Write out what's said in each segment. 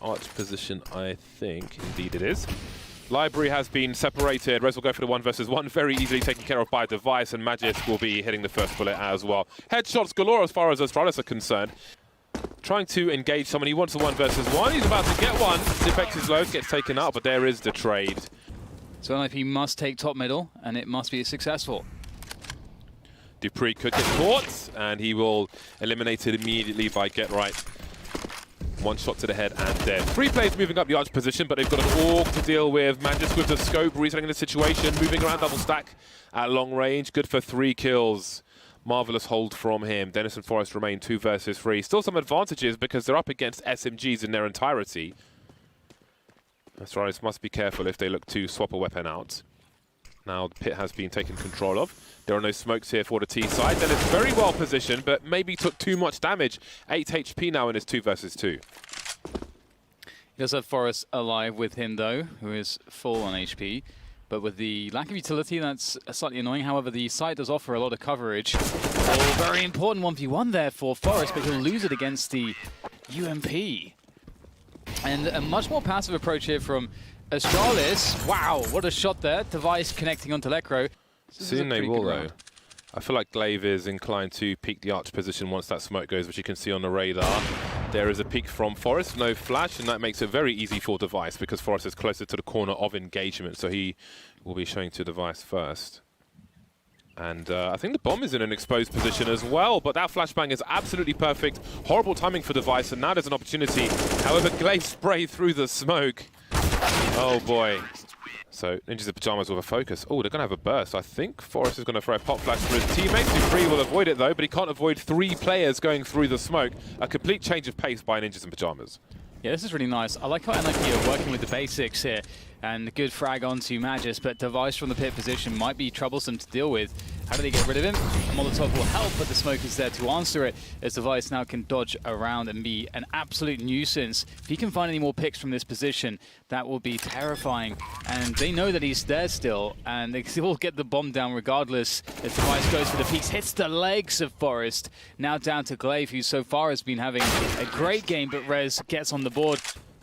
arch position, I think. Indeed it is. Library has been separated. Rez will go for the 1 versus 1, very easily taken care of by Device, and Magis will be hitting the first bullet as well. Headshots galore as far as Astralis are concerned. Trying to engage someone, he wants a 1 versus 1. He's about to get one. Zipex's load gets taken out, but there is the trade. So NiP must take top middle, and it must be successful. Dupree could get caught, and he will eliminate it immediately by Get Right. 1 shot to the head and dead. 3 players moving up the arch position, but they've got an AUG to deal with. Magis with the scope, resetting the situation, moving around double stack at long range. Good for 3 kills. Marvelous hold from him. Dennis and Forest remain 2 versus 3. Still some advantages because they're up against SMGs in their entirety. Astralis must be careful if they look to swap a weapon out. Now the pit has been taken control of. There are no smokes here for the T side. Then it's very well positioned, but maybe took too much damage. 8 HP now in his 2 versus 2. He does have Forest alive with him though, who is full on HP. But with the lack of utility, that's slightly annoying. However, the site does offer a lot of coverage. Oh, very important 1v1 there for Forest, but he'll lose it against the UMP. And a much more passive approach here from Astralis. Wow, what a shot there. Device connecting onto Lecro. Soon they will, though. I feel like Glaive is inclined to peek the arch position once that smoke goes, which you can see on the radar. There is a peek from Forest, no flash, and that makes it very easy for Device because Forest is closer to the corner of engagement, so he will be showing to Device first. And I think the bomb is in an exposed position as well, but that flashbang is absolutely perfect. Horrible timing for Device, and now there's an opportunity. However, Glaive sprayed through the smoke. Oh boy. So Ninjas in Pyjamas with a focus. Oh, they're going to have a burst. I think Forest is going to throw a pop flash for his teammates. Dupree will avoid it though, but he can't avoid 3 players going through the smoke. A complete change of pace by Ninjas in Pyjamas. Yeah, this is really nice. I like how NiP are working with the basics here. And good frag onto Magis, but Device from the pit position might be troublesome to deal with. How do they get rid of him? Molotov will help, but the smoke is there to answer it, as Device now can dodge around and be an absolute nuisance. If he can find any more picks from this position, that will be terrifying. And they know that he's there still, and they will get the bomb down regardless. As Device goes for the peaks, hits the legs of Forest. Now down to Glaive, who so far has been having a great game, but Rez gets on the board.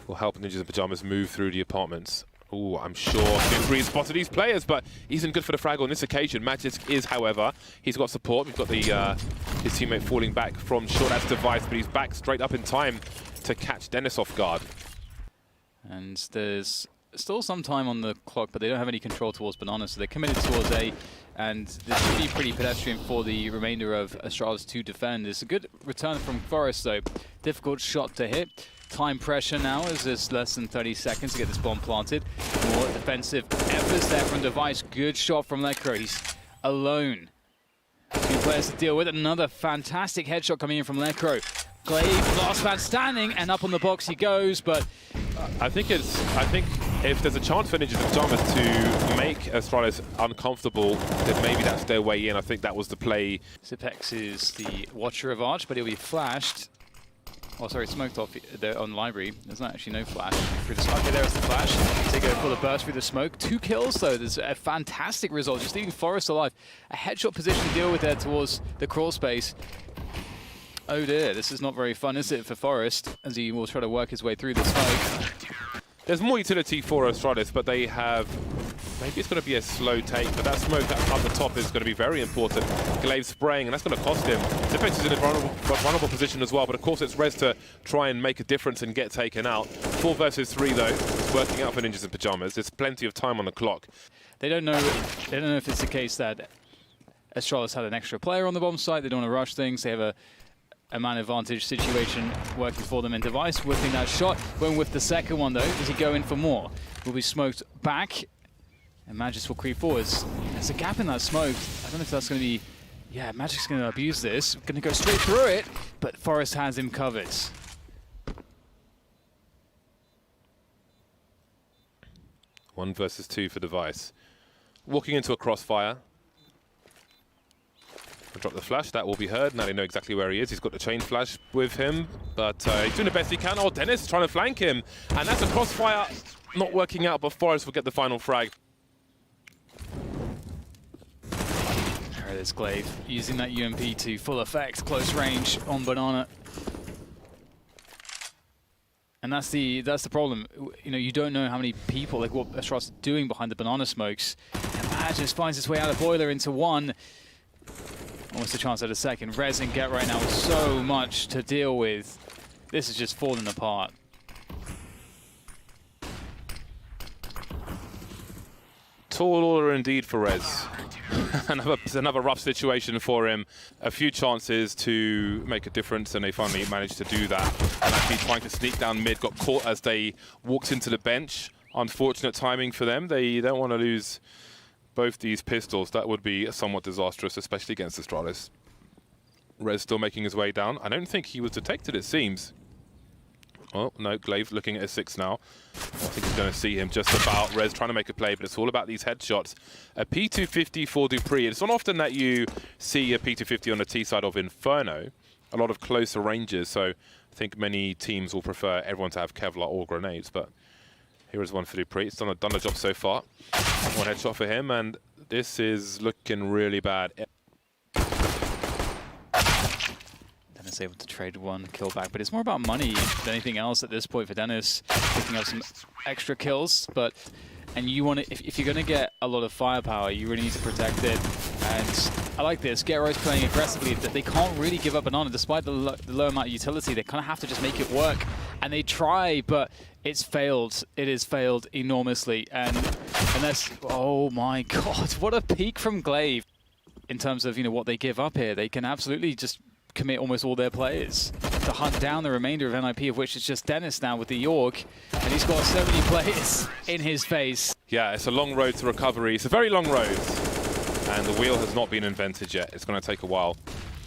Will help Ninjas in Pyjamas move through the apartments. Oh, I'm sure Dupree spotted these players, but he isn't good for the frag on this occasion. Magisk is, however, he's got support. We've got the his teammate falling back from short as Device, but he's back straight up in time to catch Dennis off guard. And there's still some time on the clock, but they don't have any control towards Banana, so they're committed towards A. And this should be pretty pedestrian for the remainder of Astralis to defend. It's a good return from Forest, though. Difficult shot to hit. Time pressure now as there's less than 30 seconds to get this bomb planted. More defensive efforts there from Device. Good shot from Lecro. He's alone. 2 players to deal with. Another fantastic headshot coming in from Lecro. Glaive, last man standing, and up on the box he goes, but... I think if there's a chance for Ninjas in Pyjamas to make Astralis uncomfortable, then maybe that's their way in. I think that was the play. Zipex is the watcher of Arch, but he'll be flashed. Oh, sorry, smoked off there on Library. There's not actually no flash. Okay, there's the flash. They go for the burst through the smoke. 2 kills, though. There's a fantastic result, just leaving Forest alive. A headshot position to deal with there towards the crawl space. Oh dear, this is not very fun, is it, for Forest, as he will try to work his way through the smoke. There's more utility for Astralis, but they have... Maybe it's going to be a slow take, but that smoke up the top is going to be very important. Glaive spraying, and that's going to cost him. Zipex is in a vulnerable position as well, but of course it's Rez to try and make a difference and get taken out. 4 versus 3, though. It's working out for Ninjas in Pyjamas. There's plenty of time on the clock. They don't know if it's the case that Astralis had an extra player on the bomb site. They don't want to rush things. They have a man advantage situation working for them, in Device whipping that shot. Going with the second one, though. Does he go in for more? Will be smoked back. And Magis will creep forwards. There's a gap in that smoke. I don't know if that's going to be... Yeah, Magic's going to abuse this. Going to go straight through it, but Forest has him covered. 1 versus 2 for Device. Walking into a crossfire. I'll drop the flash, that will be heard. Now they know exactly where he is. He's got the chain flash with him, but he's doing the best he can. Oh, Dennis trying to flank him. And that's a crossfire. Not working out, but Forest will get the final frag. There it is, Glaive, using that UMP to full effect, close range on Banana. And that's the problem. You know, you don't know how many people, like what Astralis is doing behind the banana smokes. And Mad just finds his way out of boiler into one. Almost a chance at a second. Rez and Get right now with so much to deal with. This is just falling apart. Tall order indeed for Rez. another rough situation for him. A few chances to make a difference, and they finally managed to do that. And actually trying to sneak down mid, got caught as they walked into the bench. Unfortunate timing for them. They don't want to lose both these pistols. That would be somewhat disastrous, especially against Astralis. Rez still making his way down. I don't think he was detected, it seems. Oh, no, Glaive looking at a 6 now. I think he's going to see him just about. Rez trying to make a play, but it's all about these headshots. A P250 for Dupree. It's not often that you see a P250 on the T side of Inferno. A lot of closer ranges, so I think many teams will prefer everyone to have Kevlar or grenades, but here is one for Dupree. It's done the job so far. One headshot for him, and this is looking really bad. Dennis able to trade one kill back, but it's more about money than anything else at this point for Dennis, picking up some extra kills. And you want to, if you're going to get a lot of firepower, you really need to protect it. And I like this. Get Right's playing aggressively. That they can't really give up banana despite the low amount of utility. They kind of have to just make it work. And they try, but it's failed. It has failed enormously. And that's, oh my god, what a peak from Glaive in terms of, you know, what they give up here. They can absolutely just commit almost all their players to hunt down the remainder of NiP, of which is just Dennis now with the York, and he's got so many players in his face. Yeah, it's a long road to recovery. It's a very long road, and the wheel has not been invented yet. It's going to take a while.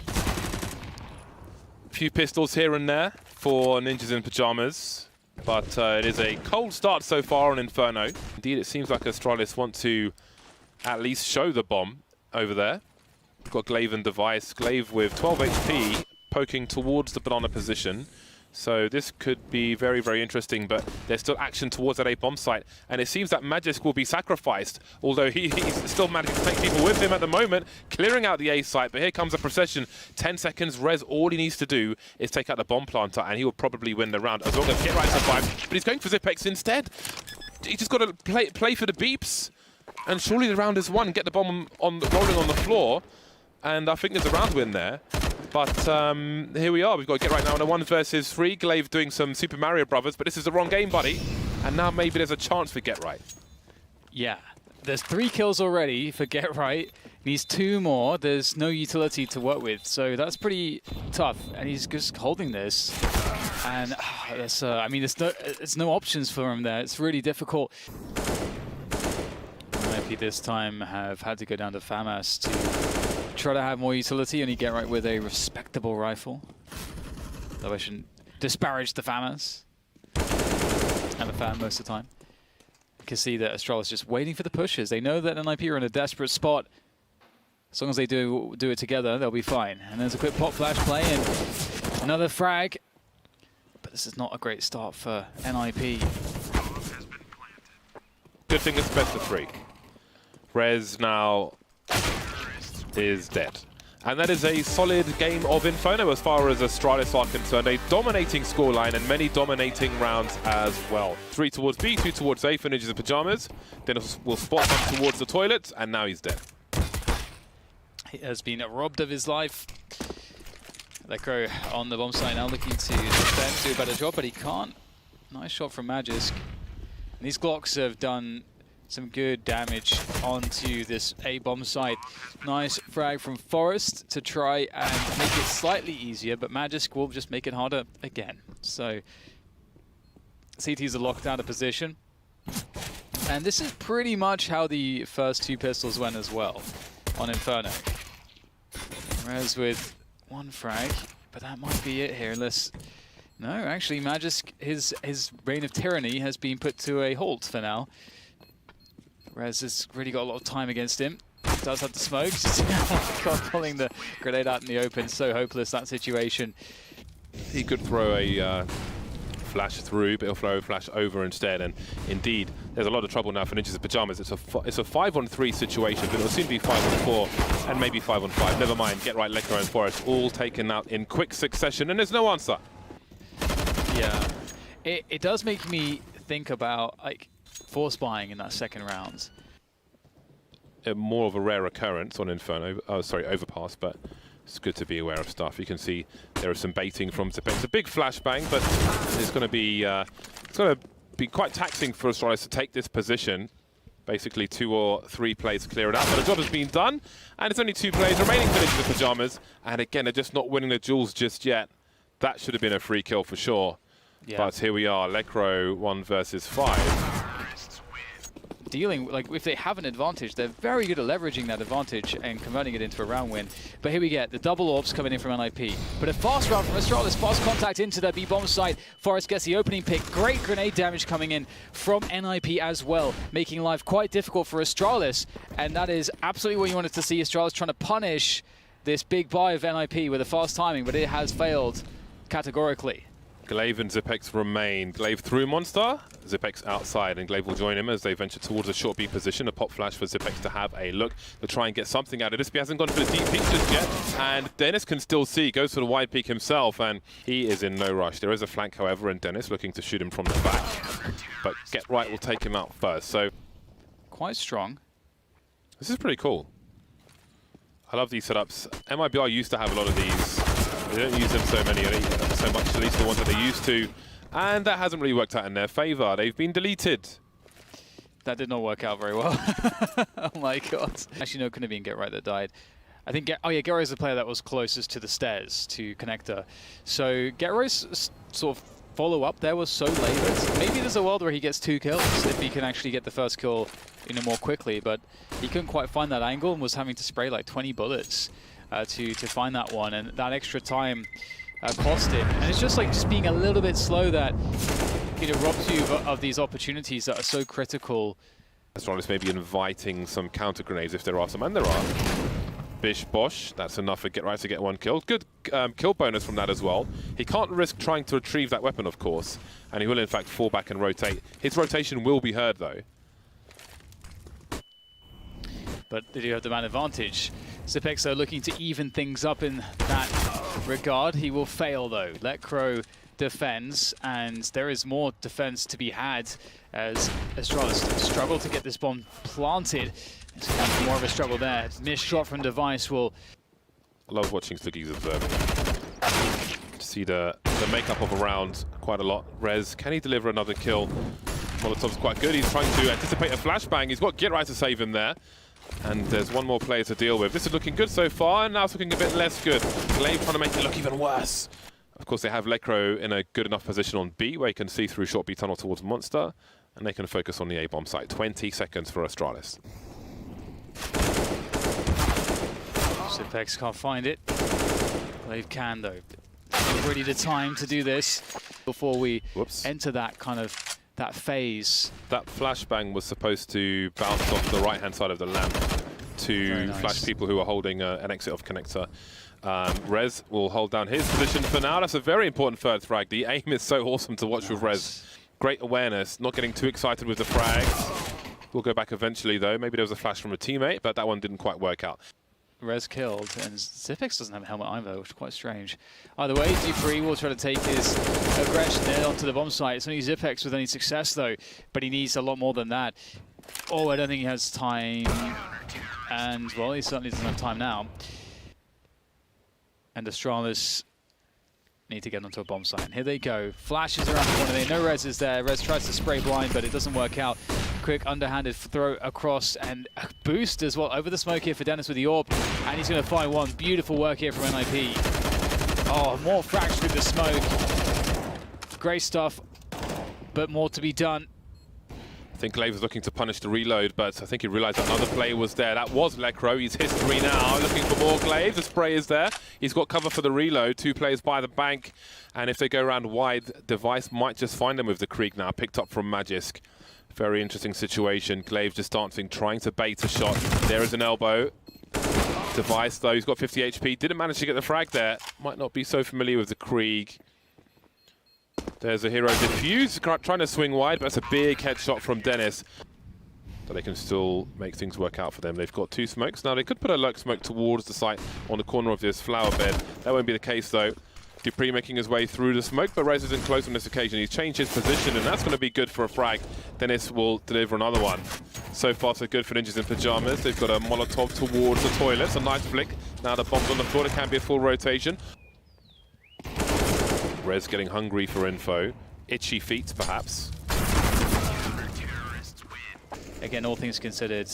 A few pistols here and there for Ninjas in Pyjamas, but it is a cold start so far on Inferno. Indeed, it seems like Astralis want to at least show the bomb over there. We've got Glaive and Device. Glaive with 12 HP, poking towards the banana position. So this could be very, very interesting, but there's still action towards that A bomb site. And it seems that Magisk will be sacrificed, although he's still managing to take people with him at the moment, clearing out the A site. But here comes a procession. 10 seconds, Rez, all he needs to do is take out the bomb planter, and he will probably win the round, as long as Get Right survives. But he's going for Zipex instead. He just got to play for the beeps. And surely the round is won. Get the bomb rolling on the floor. And I think there's a round win there. But here we are. We've got to Get Right now in a 1 versus 3. Glaive doing some Super Mario Brothers, but this is the wrong game, buddy. And now maybe there's a chance for Get Right. Yeah, there's 3 kills already for Get Right. Needs 2 more. There's no utility to work with, so that's pretty tough. And he's just holding this. And that's, I mean, there's no options for him there. It's really difficult. NiP this time have had to go down to FAMAS to try to have more utility, and you Get Right with a respectable rifle. Though I shouldn't disparage the FAMAS. I'm a fan most of the time. You can see that Astralis is just waiting for the pushes. They know that NiP are in a desperate spot. As long as they do it together, they'll be fine. And there's a quick pop flash play and another frag. But this is not a great start for NiP. Good thing it's best of 3. Rez now is dead. And that is a solid game of Inferno as far as Astralis are concerned. A dominating scoreline and many dominating rounds as well. 3 towards B, 2 towards A for Ninjas in Pyjamas. Then we'll spot him towards the toilet, and now he's dead. He has been robbed of his life. Lekro on the bomb site now looking to defend, do a better job, but he can't. Nice shot from Magisk. And these Glocks have done some good damage onto this A bomb site. Nice frag from Forest to try and make it slightly easier, but Magisk will just make it harder again. So CT's are locked out of position. And this is pretty much how the first 2 pistols went as well on Inferno. Rez with 1 frag, but that might be it here unless... No, actually Magisk, his reign of tyranny has been put to a halt for now. Rez has really got a lot of time against him. Does have the smokes. Oh God, pulling the grenade out in the open. So hopeless, that situation. He could throw a flash through, but he'll throw a flash over instead. And indeed, there's a lot of trouble now for Ninjas in Pyjamas. It's a 5-on-3 situation, but it'll soon be 5-on-4 and maybe 5-on-5. Never mind, Get Right, Lekro and Forest all taken out in quick succession, and there's no answer. Yeah. It does make me think about like force buying in that second round. More of a rare occurrence on Inferno, Overpass, but it's good to be aware of stuff. You can see there is some baiting from Zipex. It's a big flashbang, but it's going to be quite taxing for Astralis to take this position. Basically 2 or 3 plays to clear it out, but the job has been done, and it's only 2 plays remaining for the Pyjamas, and again, they're just not winning the duels just yet. That should have been a free kill for sure. Yeah. But here we are, Lekro 1 versus 5. Dealing, like, if they have an advantage, they're very good at leveraging that advantage and converting it into a round win. But here we get the double orbs coming in from NiP. But a fast round from Astralis, fast contact into the B-bomb site. Forest gets the opening pick. Great grenade damage coming in from NiP as well, making life quite difficult for Astralis. And that is absolutely what you wanted to see. Astralis trying to punish this big buy of NiP with a fast timing, but it has failed categorically. Glaive and Zipex remain. Glaive through Monster, Zipex outside, and Glaive will join him as they venture towards a short B position. A pop flash for Zipex to have a look to try and get something out of this. But he hasn't gone for the deep peek just yet, and Dennis can still see, goes for the wide peek himself, and he is in no rush. There is a flank, however, and Dennis looking to shoot him from the back. But Get Right will take him out first, so... Quite strong. This is pretty cool. I love these setups. MIBR used to have a lot of these. They don't use them so much, at least the ones that they used to. And that hasn't really worked out in their favor. They've been deleted. That did not work out very well. Oh my god. Actually, no, it couldn't have been Get Right that died. I think Get Right is the player that was closest to the stairs, to Connector. So Get Right's sort of follow-up there was so labored. Maybe there's a world where he gets 2 kills if he can actually get the first kill more quickly, but he couldn't quite find that angle and was having to spray like 20 bullets to find that one, and that extra time cost him. And it's just being a little bit slow that robs you of these opportunities that are so critical. Astralis maybe inviting some counter grenades if there are some, and there are. Bish Bosh, that's enough for Get Right to get 1 kill. Good kill bonus from that as well. He can't risk trying to retrieve that weapon, of course, and he will in fact fall back and rotate. His rotation will be heard though. But they do have the man advantage. Zipex though looking to even things up in that regard. He will fail though. Lekro defends, and there is more defense to be had as Astralis struggle to get this bomb planted. It's going to be more of a struggle there. Missed shot from Device will... I love watching Sliggy's observing. To see the makeup of a round quite a lot. Rez, can he deliver another kill? Molotov's quite good. He's trying to anticipate a flashbang. He's got Get Right to save him there. And there's one more player to deal with. This is looking good so far, and now it's looking a bit less good. Glaive trying to make it look even worse. Of course, they have Lekro in a good enough position on B, where he can see through short B tunnel towards Monster, and they can focus on the A-bomb site. 20 seconds for Astralis. Zipex can't find it. Glaive can, though. Already the time to do this before we enter that kind of phase. That flashbang was supposed to bounce off the right-hand side of the lamp to flash people who are holding an exit of Connector. Rez will hold down his position for now. That's a very important third frag. The aim is so awesome to watch with Rez. Great awareness, not getting too excited with the frags. We'll go back eventually, though. Maybe there was a flash from a teammate, but that one didn't quite work out. Rez killed, and Zipex doesn't have a helmet either, which is quite strange. Either way, D3 will try to take his aggression there onto the bomb site. It's only Zipex with any success, though, but he needs a lot more than that. Oh, I don't think he has time. And, well, he certainly doesn't have time now. And Astralis need to get onto a bomb site. And here they go. Flashes around the corner there. No Rez is there. Rez tries to spray blind, but it doesn't work out. Quick underhanded throw across, and a boost as well over the smoke here for Dennis with the orb. And he's going to find one. Beautiful work here from NiP. Oh, more frags through the smoke. Great stuff, but more to be done. I think Glaive was looking to punish the reload, but I think he realized that another player was there. That was Lekro. He's history now. Looking for more Glaive. The spray is there. He's got cover for the reload. 2 players by the bank. And if they go around wide, Device might just find them with the Krieg now, picked up from Magisk. Very interesting situation. Glaive just dancing, trying to bait a shot. There is an elbow. Device, though, he's got 50 HP. Didn't manage to get the frag there. Might not be so familiar with the Krieg. There's a hero defuse, trying to swing wide, but that's a big headshot from Dennis. But they can still make things work out for them. They've got 2 smokes. Now, they could put a lurk smoke towards the site on the corner of this flower bed. That won't be the case, though. dupreeh making his way through the smoke, but Rez isn't close on this occasion. He's changed his position, and that's going to be good for a frag. Dennis will deliver another one. So far, so good for Ninjas in Pyjamas. They've got a Molotov towards the toilets. A nice flick. Now the bomb's on the floor. It can be a full rotation. Rez getting hungry for info. Itchy feet, perhaps. Again, all things considered,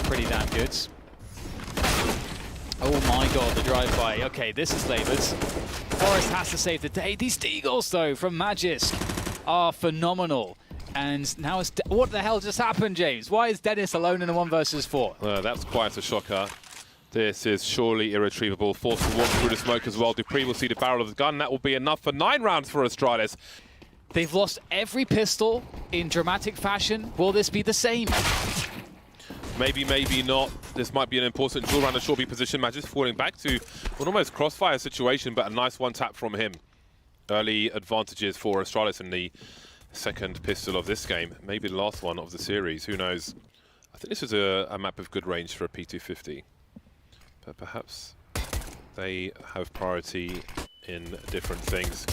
pretty damn good. Oh my god, the drive-by. Okay, this is Labors. Forest has to save the day. These Deagles, though, from Magisk are phenomenal. And now it's... What the hell just happened, James? Why is Dennis alone in a 1 versus 4? That's quite a shocker. This is surely irretrievable. Forced to walk through the smoke as well. dupreeh will see the barrel of the gun. That will be enough for 9 rounds for Astralis. They've lost every pistol in dramatic fashion. Will this be the same? Maybe, maybe not. This might be an important duel around the short B position. Magisk falling back to an almost crossfire situation, but a nice one tap from him. Early advantages for Astralis in the second pistol of this game. Maybe the last one of the series. Who knows? I think this is a map of good range for a P250. But perhaps they have priority in different things.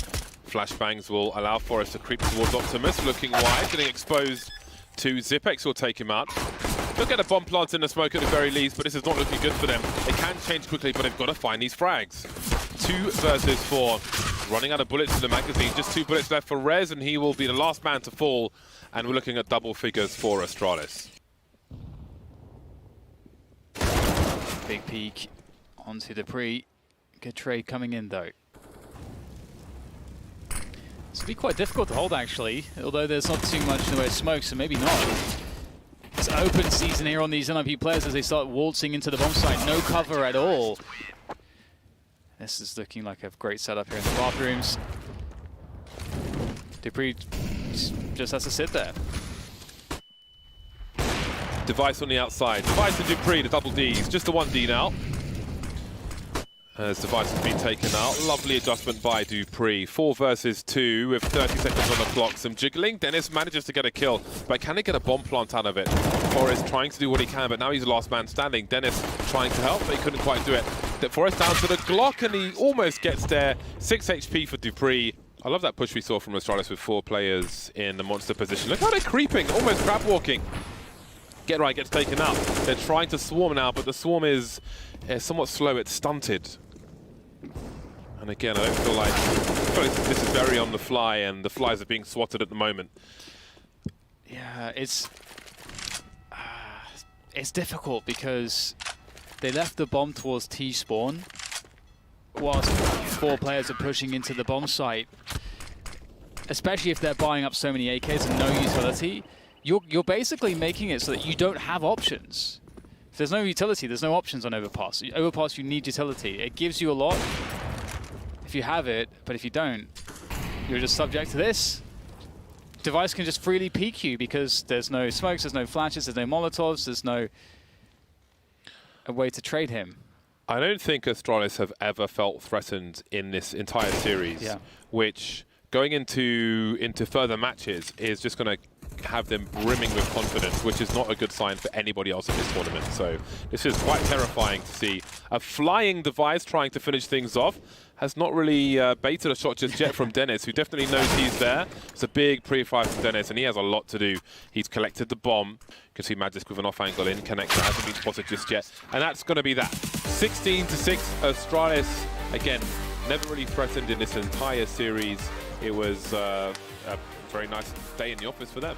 Flashbangs will allow Forest to creep towards Optimus. Looking wide, getting exposed to Zipex will take him out. They'll get a bomb plant in the smoke at the very least, but this is not looking good for them. They can change quickly, but they've got to find these frags. 2 versus 4. Running out of bullets in the magazine. Just 2 bullets left for Rez, and he will be the last man to fall. And we're looking at double figures for Astralis. Big peek onto dupreeh. Good trade coming in, though. This will be quite difficult to hold, actually, although there's not too much in the way of smoke, so maybe not. It's open season here on these NiP players as they start waltzing into the bomb site. No cover at all. This is looking like a great setup here in the bathrooms. dupreeh just has to sit there. Device on the outside. Device and dupreeh, the double Ds. Just the 1D now. As Device has been taken out. Lovely adjustment by dupreeh. 4 versus 2 with 30 seconds on the clock. Some jiggling. Dennis manages to get a kill, but can he get a bomb plant out of it? Forest trying to do what he can, but now he's the last man standing. Dennis trying to help, but he couldn't quite do it. Forest down to the Glock, and he almost gets there. 6 HP for dupreeh. I love that push we saw from Astralis with 4 players in the monster position. Look how they're creeping, almost crab walking. Get right, gets taken out. They're trying to swarm now, but the swarm is somewhat slow. It's stunted. And again, I feel like this is very on the fly, and the flies are being swatted at the moment. Yeah, it's difficult because they left the bomb towards T-spawn whilst 4 players are pushing into the bomb site. Especially if they're buying up so many AKs and no utility, you're basically making it so that you don't have options. If there's no utility, there's no options on Overpass. Overpass, you need utility. It gives you a lot if you have it, but if you don't, you're just subject to this. Device can just freely peek you because there's no smokes, there's no flashes, there's no Molotovs, there's no a way to trade him. I don't think Astralis have ever felt threatened in this entire series, which going into further matches is just going to have them brimming with confidence, which is not a good sign for anybody else in this tournament. So this is quite terrifying to see. A flying Device trying to finish things off. Has not really baited a shot just yet from Dennis, who definitely knows he's there. It's a big pre-fire from Dennis, and he has a lot to do. He's collected the bomb. You can see Magisk with an off-angle in connector. Hasn't been spotted just yet. And that's going to be that. 16-6, Astralis. Again, never really threatened in this entire series. It was a very nice day in the office for them.